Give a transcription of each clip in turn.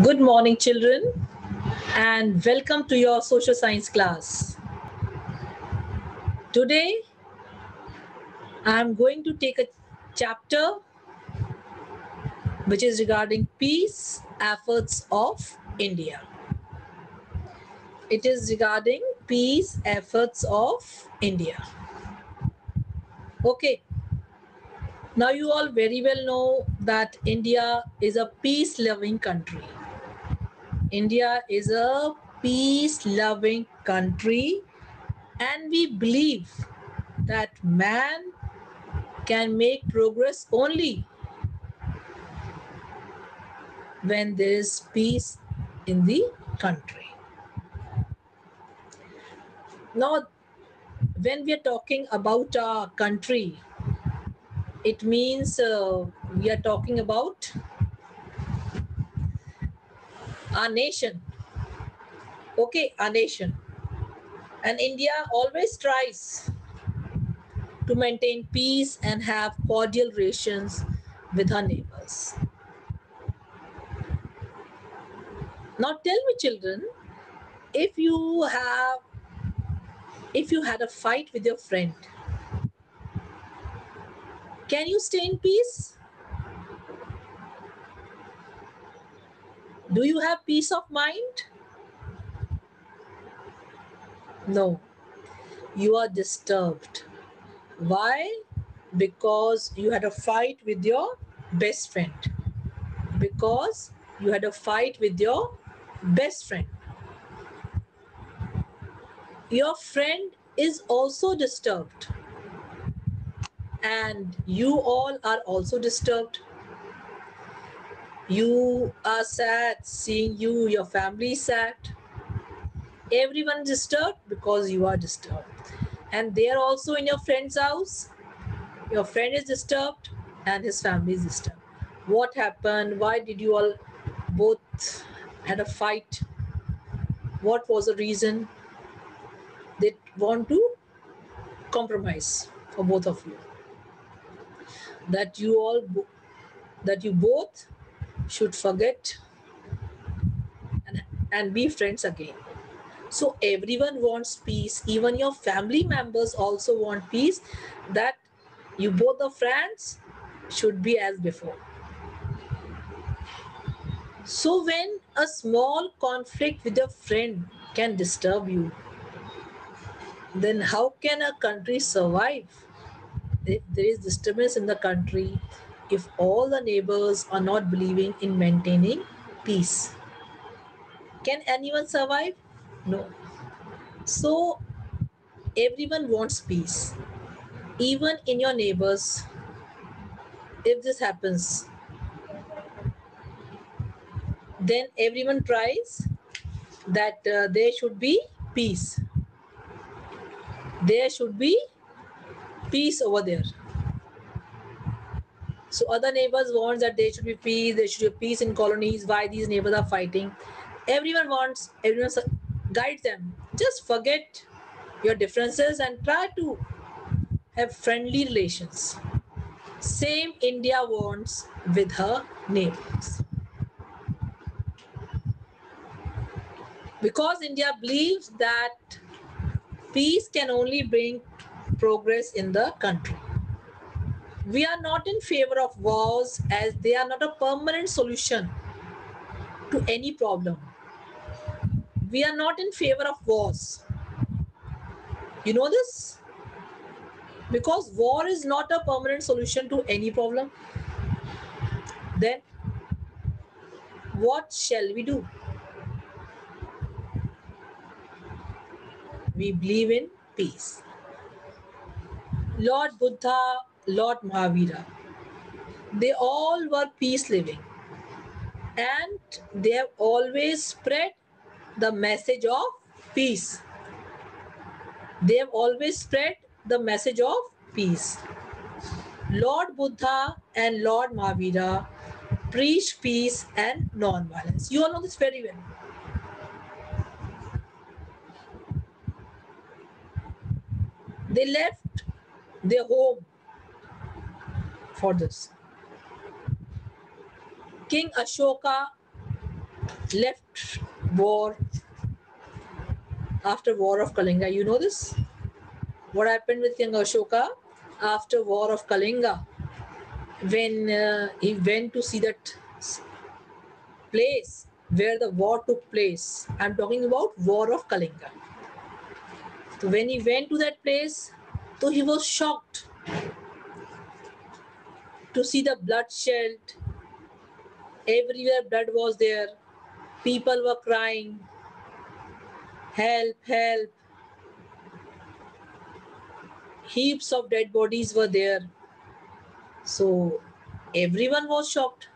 Good morning, children, and welcome to your social science class. Today, I am going to take a chapter which is regarding peace efforts of India. It is regarding peace efforts of India. Okay, now you all very well know that India is a peace-loving country. India is a peace-loving country, and we believe that man can make progress only when there is peace in the country. Now, when we are talking about our country, it means we are talking about our nation. Okay, our nation. And India always tries to maintain peace and have cordial relations with her neighbors. Now tell me, children, if you had a fight with your friend, can you stay in peace? Do you have peace of mind? No, you are disturbed. Why? Because you had a fight with your best friend. Because you had a fight with your best friend. Your friend is also disturbed. And you all are also disturbed. You are sad seeing your family is sad. Everyone is disturbed because you are disturbed. And they are also in your friend's house. Your friend is disturbed and his family is disturbed. What happened? Why did you all both had a fight? What was the reason? They want to compromise for both of you. That you both should forget and be friends again. So everyone wants peace. Even your family members also want peace. That you both are friends should be as before. So when a small conflict with your friend can disturb you, then how can a country survive? If there is disturbance in the country, if all the neighbors are not believing in maintaining peace, can anyone survive? No. So everyone wants peace. Even in your neighbors, if this happens, then everyone tries that there should be peace. There should be peace over there. So other neighbors want that there should be peace, there should be peace in colonies. Why these neighbors are fighting? Everyone guides them. Just forget your differences and try to have friendly relations. Same India wants with her neighbors. Because India believes that peace can only bring progress in the country. We are not in favor of wars as they are not a permanent solution to any problem. We are not in favor of wars. You know this? Because war is not a permanent solution to any problem. Then what shall we do? We believe in peace. Lord Buddha, Lord Mahavira, they all were peace living, and they have always spread the message of peace. They have always spread the message of peace. Lord Buddha and Lord Mahavira preach peace and non-violence. You all know this very well. They left their home for this. King Ashoka left war after War of Kalinga. You know this? What happened with King Ashoka after War of Kalinga when he went to see that place where the war took place. I'm talking about War of Kalinga. So when he went to that place, so he was shocked to see the bloodshed. Everywhere blood was there. People were crying, help, help. Heaps of dead bodies were there. So everyone was shocked.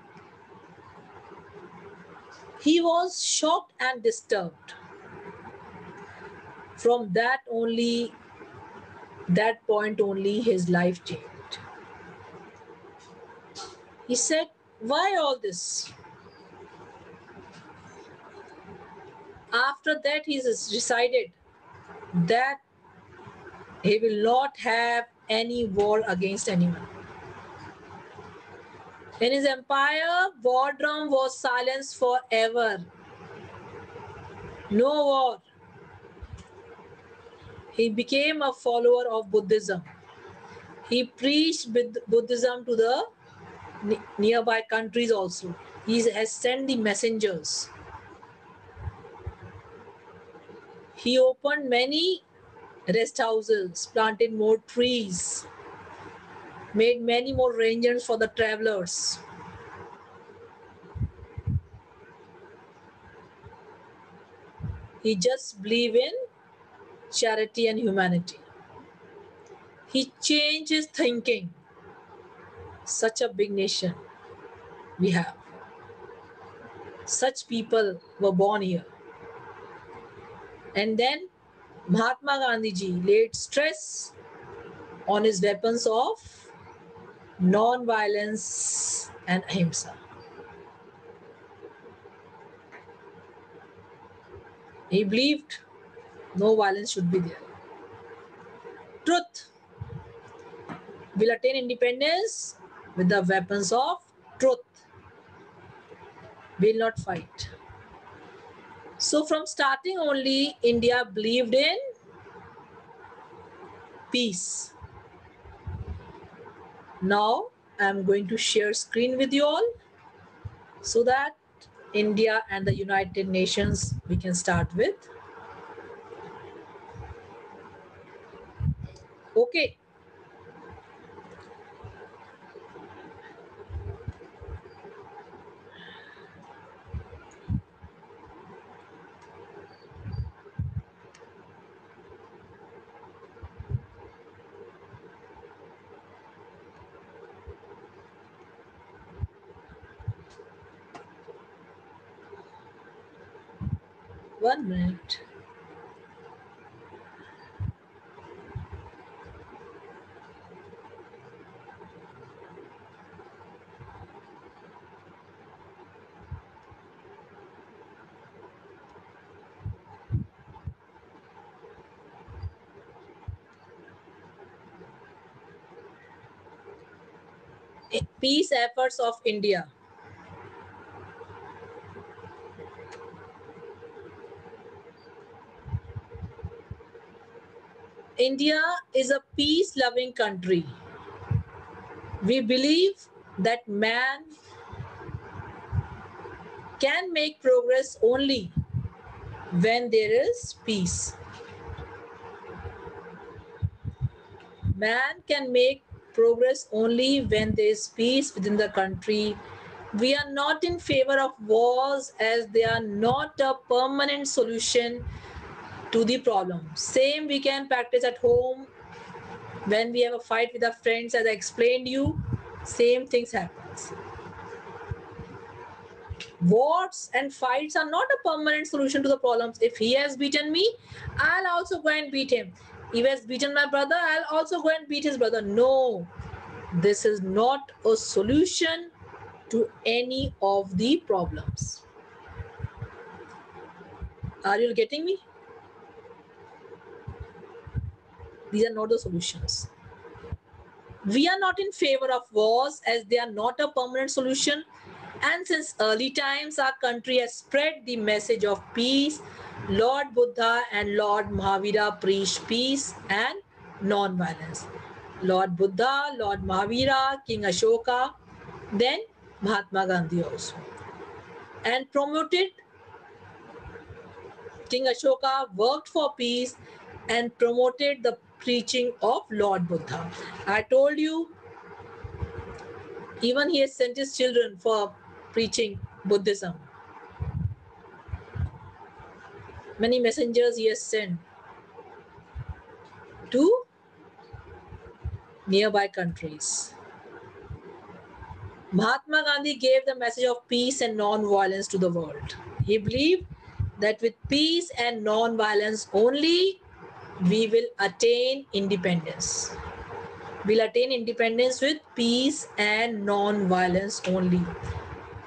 He was shocked and disturbed. From that point only, his life changed. He said, why all this? After that, he decided that he will not have any war against anyone. In his empire, war drum was silenced forever. No war. He became a follower of Buddhism. He preached Buddhism to the nearby countries also. He has sent the messengers. He opened many rest houses, planted more trees, made many more arrangements for the travelers. He just believed in charity and humanity. He changed his thinking. Such a big nation we have. Such people were born here. And then Mahatma Gandhi ji laid stress on his weapons of non-violence and ahimsa. He believed no violence should be there. Truth will attain independence with the weapons of truth. Will not fight. So from starting only, India believed in peace. Now I am going to share screen with you all so that India and the United Nations we can start with. Okay. One minute. Peace efforts of India. India is a peace-loving country. We believe that man can make progress only when there is peace. Man can make progress only when there is peace within the country. We are not in favor of wars as they are not a permanent solution to the problem. Same we can practice at home when we have a fight with our friends, as I explained you, same things happens. Wars and fights are not a permanent solution to the problems. If he has beaten me, I'll also go and beat him. If he has beaten my brother, I'll also go and beat his brother. No, this is not a solution to any of the problems. Are you getting me? These are not the solutions. We are not in favor of wars as they are not a permanent solution. And since early times, our country has spread the message of peace. Lord Buddha and Lord Mahavira preached peace and non-violence. Lord Buddha, Lord Mahavira, King Ashoka, then Mahatma Gandhi also. And promoted, King Ashoka worked for peace and promoted the preaching of Lord Buddha. I told you, even he has sent his children for preaching Buddhism. Many messengers he has sent to nearby countries. Mahatma Gandhi gave the message of peace and non-violence to the world. He believed that with peace and non-violence only we will attain independence. We'll attain independence with peace and non-violence only.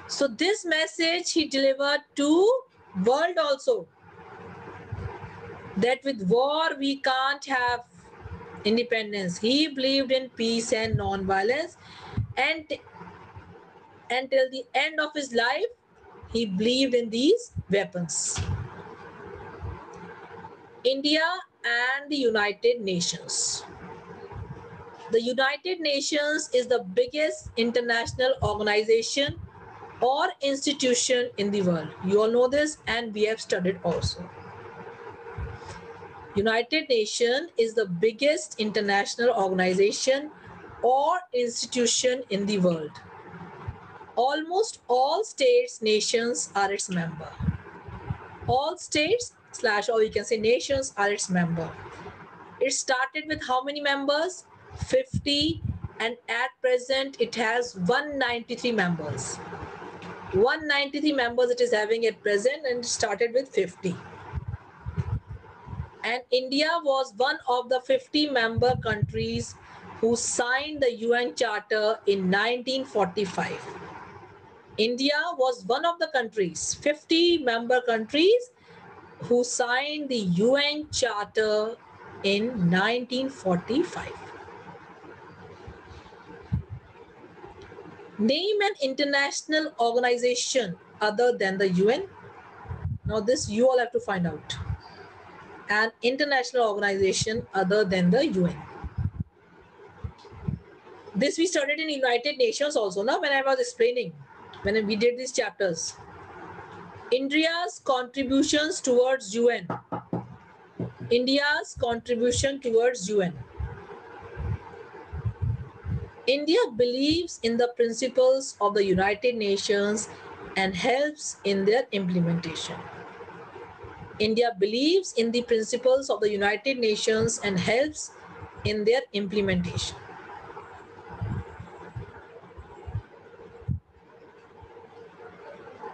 So this message he delivered to world also, that with war we can't have independence. He believed in peace and non-violence, and until the end of his life he believed in these weapons. India and the United Nations. The United Nations is the biggest international organization or institution in the world. You all know this and we have studied also. United Nations is the biggest international organization or institution in the world. Almost all states, nations are its member. All states slash, or you can say nations, are its member. It started with how many members? 50, and at present it has 193 members. 193 members it is having at present, and it started with 50. And India was one of the 50 member countries who signed the UN Charter in 1945. India was one of the countries, 50 member countries, who signed the UN Charter in 1945. Name an international organization other than the UN. Now this you all have to find out. An international organization other than the UN. This we studied in United Nations also, now when I was explaining, when we did these chapters. India's contributions towards UN. India's contribution towards UN. India believes in the principles of the United Nations and helps in their implementation. India believes in the principles of the United Nations and helps in their implementation.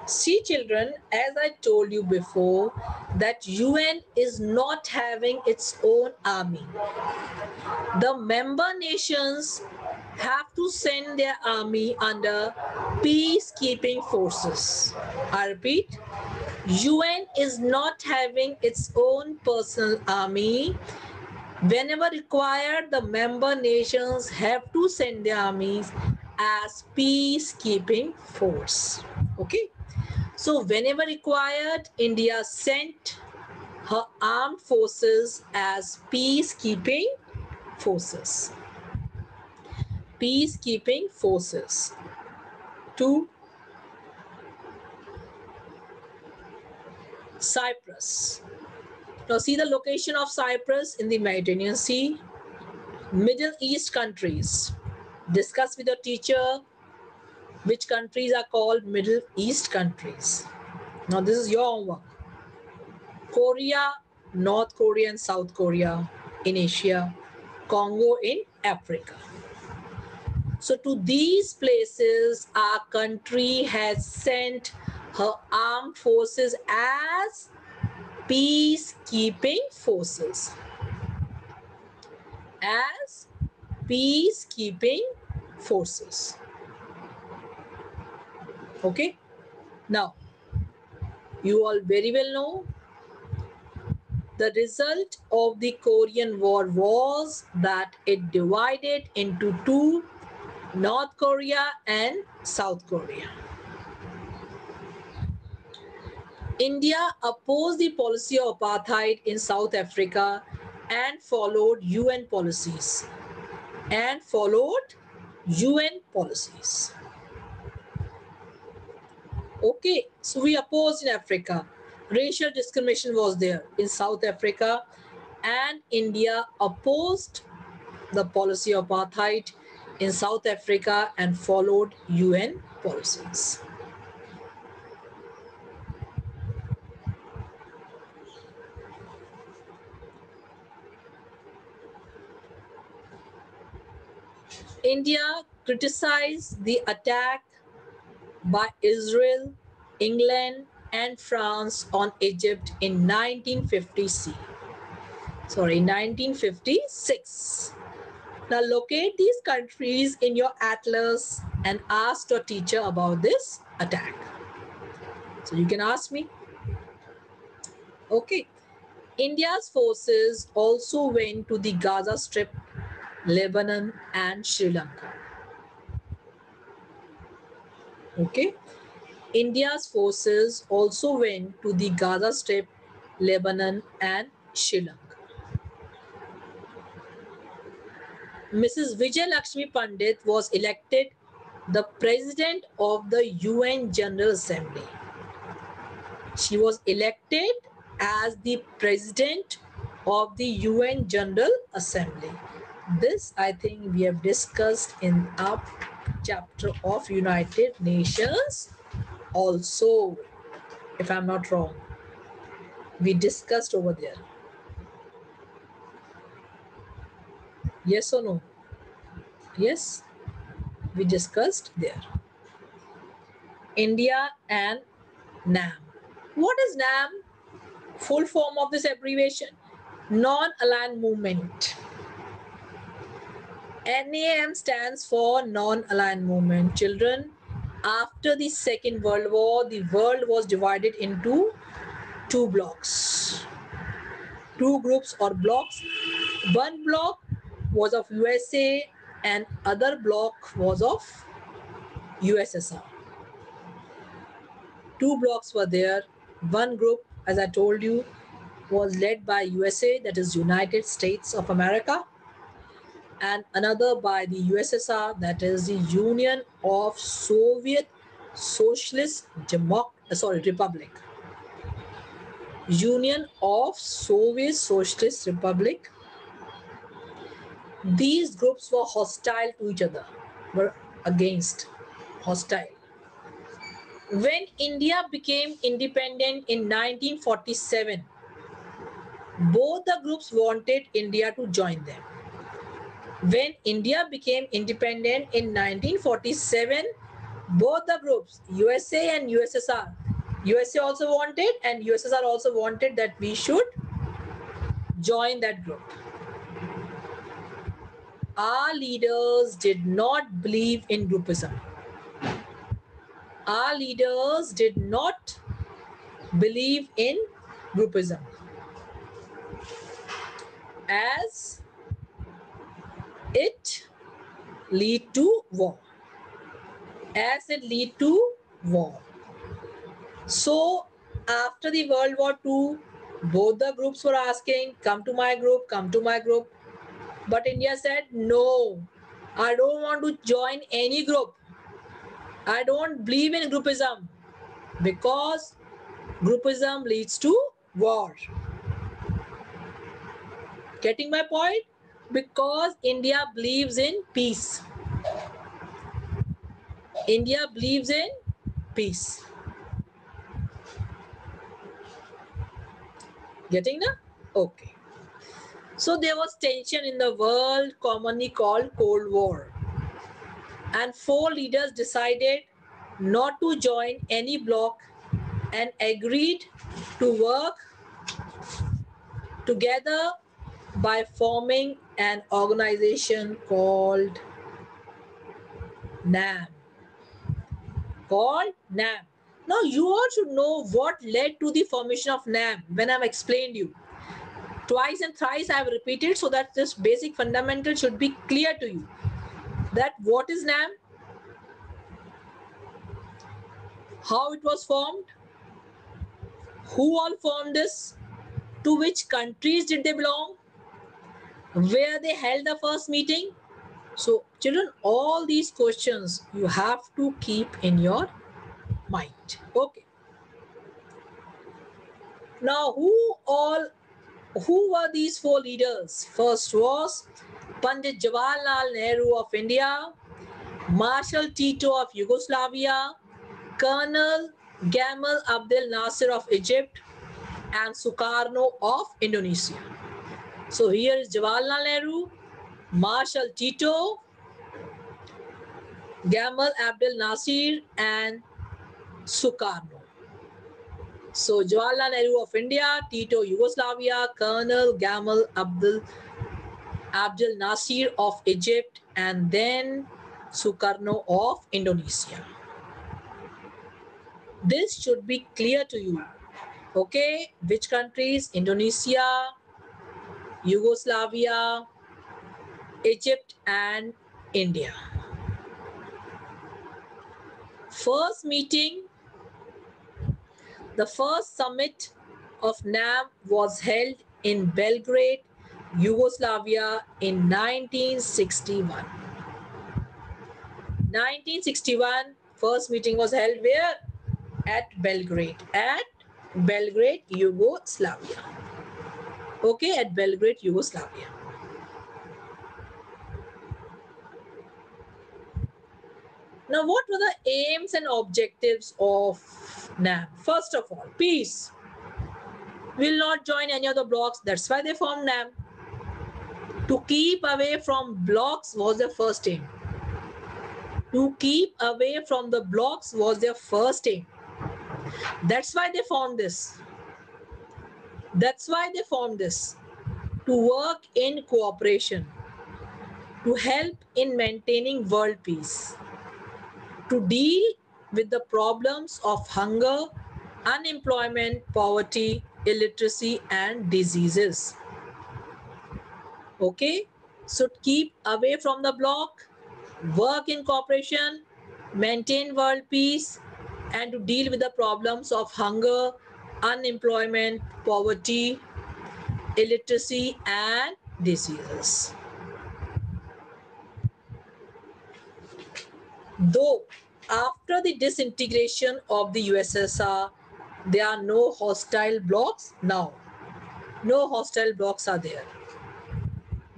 See children, as I told you before, that UN is not having its own army. The member nations have to send their army under peacekeeping forces. I repeat, UN is not having its own personal army. Whenever required, the member nations have to send their armies as peacekeeping force. Okay. So whenever required, India sent her armed forces as peacekeeping forces. Peacekeeping forces to Cyprus. Now see the location of Cyprus in the Mediterranean Sea. Middle East countries. Discuss with your teacher which countries are called Middle East countries. Now this is your homework. Korea, North Korea and South Korea in Asia. Congo in Africa. So to these places, our country has sent her armed forces as peacekeeping forces. As peacekeeping forces. Okay. Now, you all very well know the result of the Korean War was that it divided into two, North Korea and South Korea. India opposed the policy of apartheid in South Africa and followed UN policies. And followed UN policies. Okay, so we opposed in Africa. Racial discrimination was there in South Africa, and India opposed the policy of apartheid in South Africa and followed UN policies. India criticized the attack by Israel, England, and France on Egypt in 1956. Now locate these countries in your atlas and ask your teacher about this attack. So you can ask me. Okay. India's forces also went to the Gaza Strip, Lebanon, and Sri Lanka. Okay. India's forces also went to the Gaza Strip, Lebanon, and Sri Lanka. Mrs. Vijay Lakshmi Pandit was elected the president of the UN General Assembly. She was elected as the president of the UN General Assembly. This, I think, we have discussed in our chapter of United Nations also, if I'm not wrong. We discussed over there. Yes or no? Yes, we discussed there. India and NAM. What is NAM? Full form of this abbreviation: non-aligned movement. NAM stands for non-aligned movement. Children, after the Second World War, the world was divided into two blocks, two groups or blocks. One block was of USA and other block was of USSR. Two blocks were there. One group, as I told you, was led by USA, that is United States of America, and another by the USSR, that is the Union of Soviet Socialist Republic. Union of Soviet Socialist Republic. These groups were hostile to each other, were against, hostile. When India became independent in 1947, both the groups wanted India to join them. When India became independent in 1947, both the groups, USA and USSR, USA also wanted and USSR also wanted that we should join that group. Our leaders did not believe in groupism. Our leaders did not believe in groupism, as it lead to war. As it lead to war. So after the World War II, both the groups were asking, come to my group, come to my group. But India said, no, I don't want to join any group. I don't believe in groupism because groupism leads to war. Getting my point? Because India believes in peace. India believes in peace. Getting that? Okay. So there was tension in the world commonly called Cold War. And four leaders decided not to join any bloc and agreed to work together by forming an organization called NAM. Called NAM. Now you all should know what led to the formation of NAM when I've explained you. Twice and thrice I have repeated so that this basic fundamental should be clear to you. That what is NAM? How it was formed? Who all formed this? To which countries did they belong? Where they held the first meeting? So, children, all these questions you have to keep in your mind. Okay. Now, who were these four leaders? First was Pandit Jawaharlal Nehru of India, Marshal Tito of Yugoslavia, Colonel Gamal Abdel Nasser of Egypt, and Sukarno of Indonesia. So here is Jawaharlal Nehru, Marshal Tito, Gamal Abdel Nasser, and Sukarno. So Jawaharlal Nehru of India, Tito Yugoslavia, Colonel Gamal Abdel Nasser of Egypt, and then Sukarno of Indonesia. This should be clear to you. Okay, which countries? Indonesia, Yugoslavia, Egypt, and India. First meeting, the first summit of NAM was held in Belgrade, Yugoslavia in 1961. 1961, first meeting was held where? At Belgrade. At Belgrade, Yugoslavia. Okay, at Belgrade, Yugoslavia. Now, what were the aims and objectives of NAM? First of all, peace. Will not join any of the blocks. That's why they formed NAM. To keep away from blocks was their first aim. To keep away from the blocks was their first aim. That's why they formed this. That's why they formed this. To work in cooperation. To help in maintaining world peace. To deal with the problems of hunger, unemployment, poverty, illiteracy, and diseases. Okay, so keep away from the block, work in cooperation, maintain world peace, and to deal with the problems of hunger, unemployment, poverty, illiteracy, and diseases. Though after the disintegration of the USSR, there are no hostile blocks now. No hostile blocks are there.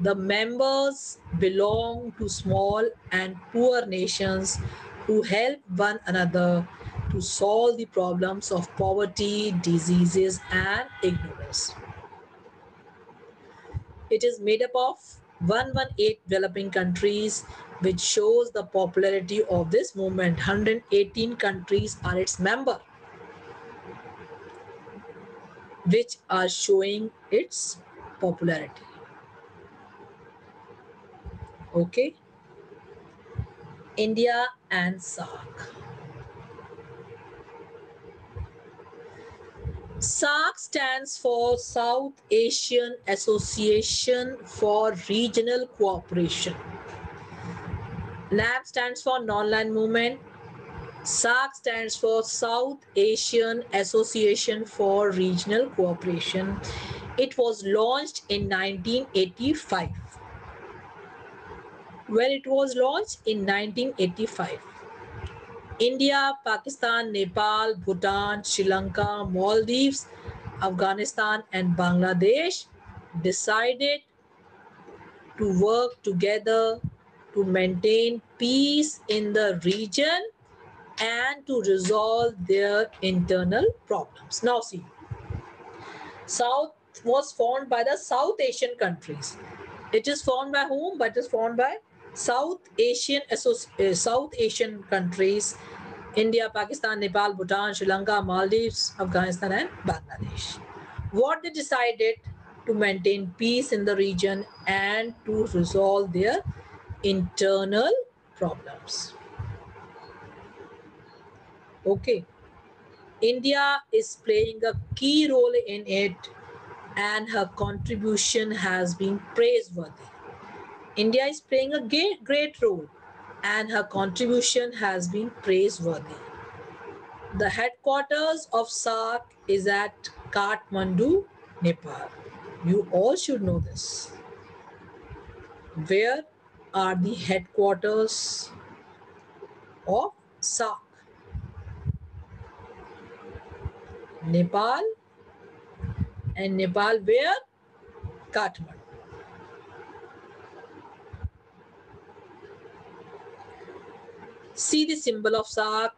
The members belong to small and poor nations who help one another to solve the problems of poverty, diseases, and ignorance. It is made up of 118 developing countries, which shows the popularity of this movement. 118 countries are its member, which are showing its popularity. Okay. India and SAARC. SAARC stands for South Asian Association for Regional Cooperation. NAM stands for Non-Aligned Movement. SAARC stands for South Asian Association for Regional Cooperation. It was launched in 1985. When it was launched in 1985, India, Pakistan, Nepal, Bhutan, Sri Lanka, Maldives, Afghanistan, and Bangladesh decided to work together to maintain peace in the region and to resolve their internal problems. Now see, South was formed by the South Asian countries. It is formed by whom? But it is formed by South Asian countries: India, Pakistan, Nepal, Bhutan, Sri Lanka, Maldives, Afghanistan, and Bangladesh. What they decided to maintain peace in the region and to resolve their internal problems. Okay. India is playing a key role in it, and her contribution has been praiseworthy. India is playing a great role, and her contribution has been praiseworthy. The headquarters of SAARC is at Kathmandu, Nepal. You all should know this. Where are the headquarters of SAARC? Nepal. And Nepal where? Kathmandu. See the symbol of SAARC.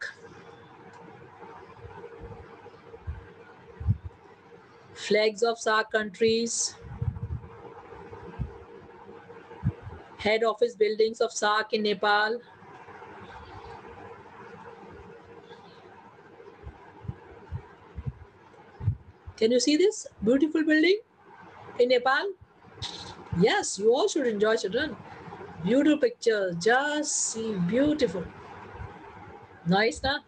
Flags of SAARC countries. Head office buildings of SAARC in Nepal. Can you see this beautiful building in Nepal? Yes, you all should enjoy, children. Beautiful pictures. Just see, beautiful. Nice, na?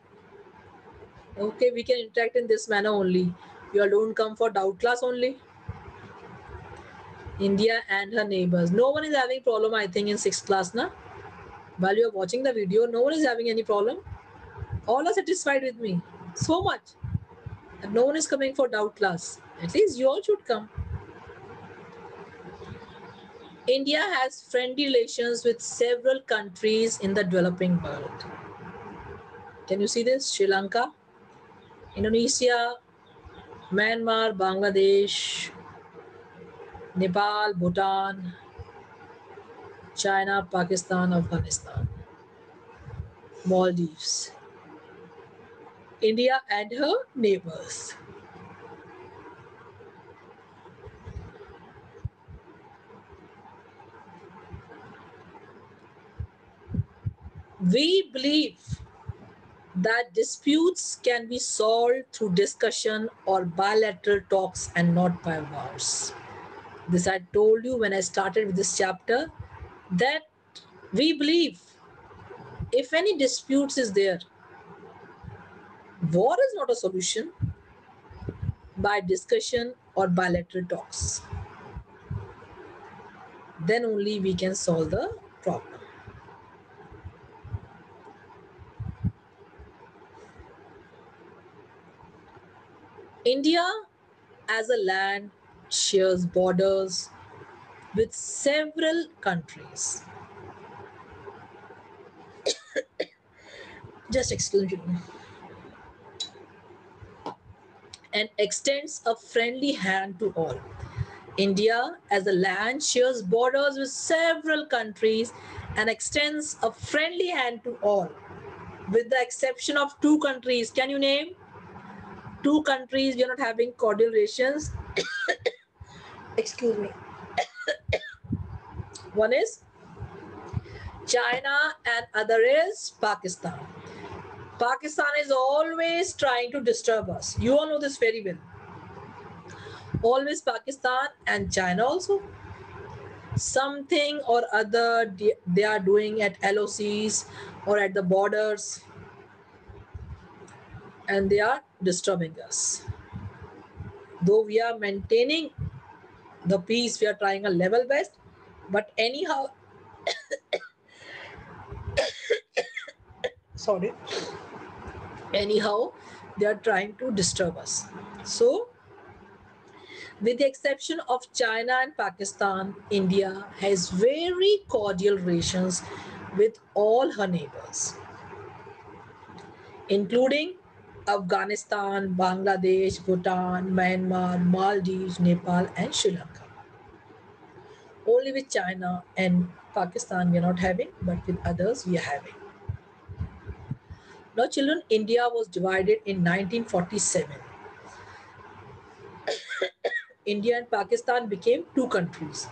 Okay, we can interact in this manner only. You all don't come for doubt class only. India and her neighbors. No one is having problem, I think, in 6th class, na? While you are watching the video, no one is having any problem. All are satisfied with me. So much. And no one is coming for doubt class. At least you all should come. India has friendly relations with several countries in the developing world. Can you see this? Sri Lanka, Indonesia, Myanmar, Bangladesh, Nepal, Bhutan, China, Pakistan, Afghanistan, Maldives, India and her neighbors. We believe that disputes can be solved through discussion or bilateral talks and not by wars. This I told you when I started with this chapter, that we believe if any disputes is there, war is not a solution by discussion or bilateral talks. Then only we can solve the problem. India as a land shares borders with several countries. Just excuse me. And extends a friendly hand to all. India as a land shares borders with several countries and extends a friendly hand to all, with the exception of two countries. Can you name two countries we are not having cordial relations? Excuse me. One is China and other is Pakistan. Pakistan is always trying to disturb us. You all know this very well. Always Pakistan and China also. Something or other they are doing at LOCs or at the borders, and they are disturbing us. Though we are maintaining the peace, we are trying a level best, but anyhow, sorry, anyhow, they are trying to disturb us. So, with the exception of China and Pakistan, India has very cordial relations with all her neighbors, including Afghanistan, Bangladesh, Bhutan, Myanmar, Maldives, Nepal, and Sri Lanka. Only with China and Pakistan we are not having, but with others we are having. Now, children, India was divided in 1947. India and Pakistan became two countries.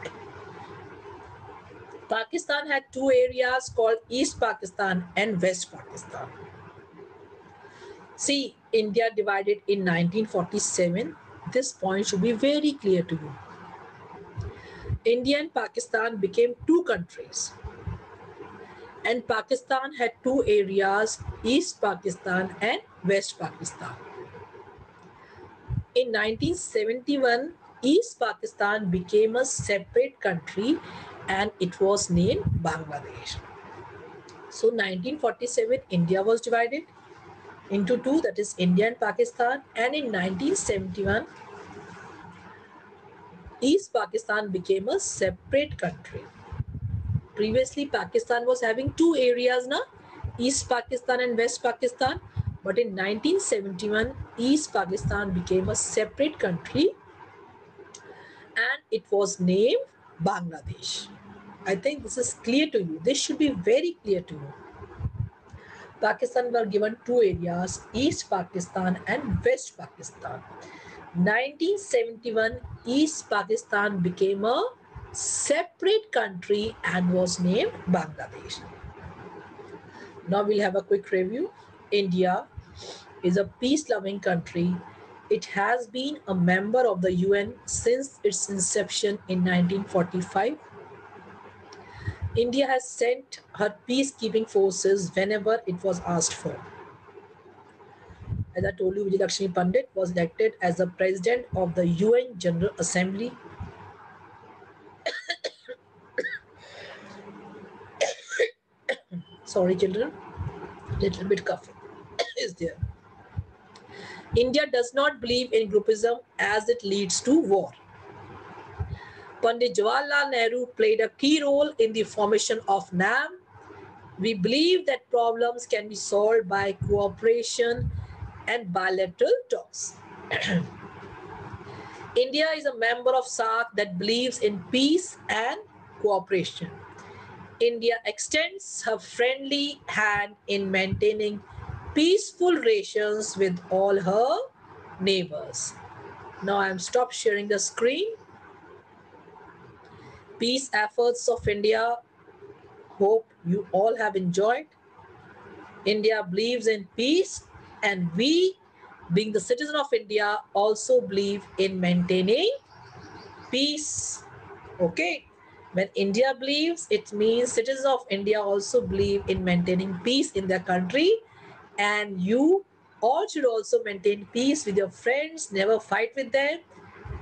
Pakistan had two areas called East Pakistan and West Pakistan. See, India divided in 1947. This point should be very clear to you. India and Pakistan became two countries. And Pakistan had two areas, East Pakistan and West Pakistan. In 1971, East Pakistan became a separate country and it was named Bangladesh. So 1947, India was divided. into two, that is India and Pakistan. And in 1971, East Pakistan became a separate country. Previously, Pakistan was having two areas now, East Pakistan and West Pakistan. But in 1971, East Pakistan became a separate country and it was named Bangladesh. I think this is clear to you. This should be very clear to you. Pakistan were given two areas, East Pakistan and West Pakistan. 1971, East Pakistan became a separate country and was named Bangladesh. Now we'll have a quick review. India is a peace-loving country. It has been a member of the UN since its inception in 1945. India has sent her peacekeeping forces whenever it was asked for. As I told you, Vijay Lakshmi Pandit was elected as the president of the UN General Assembly. Sorry, children, little bit coughing is there. India does not believe in groupism as it leads to war. Pandit Jawaharlal Nehru played a key role in the formation of NAM. We believe that problems can be solved by cooperation and bilateral talks. India is a member of SAARC that believes in peace and cooperation. India extends her friendly hand in maintaining peaceful relations with all her neighbors. Now I am stopped sharing the screen. Peace efforts of India. Hope you all have enjoyed. India believes in peace, and we, being the citizen of India, also believe in maintaining peace. Okay. When India believes, it means citizens of India also believe in maintaining peace in their country. And you all should also maintain peace with your friends. Never fight with them.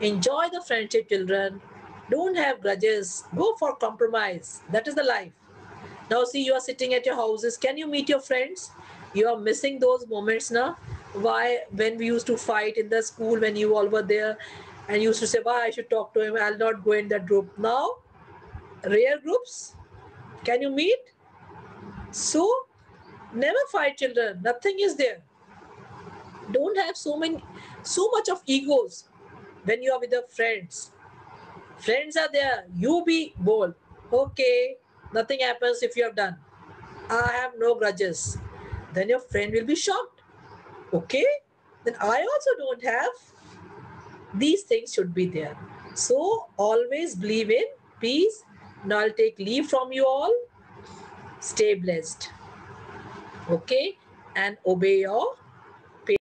Enjoy the friendship, children. Don't have grudges. Go for compromise. That is the life. Now see, you are sitting at your houses. Can you meet your friends? You are missing those moments now. Why? When we used to fight in the school, when you all were there, and you used to say, why I should talk to him, I'll not go in that group. Now, rare groups, can you meet? So, never fight, children. Nothing is there. Don't have so much of egos when you are with your friends. Friends are there. You be bold. Okay, nothing happens if you have done. I have no grudges. Then your friend will be shocked. Okay, then I also don't have. These things should be there. So always believe in peace. Now I'll take leave from you all. Stay blessed. Okay, and obey your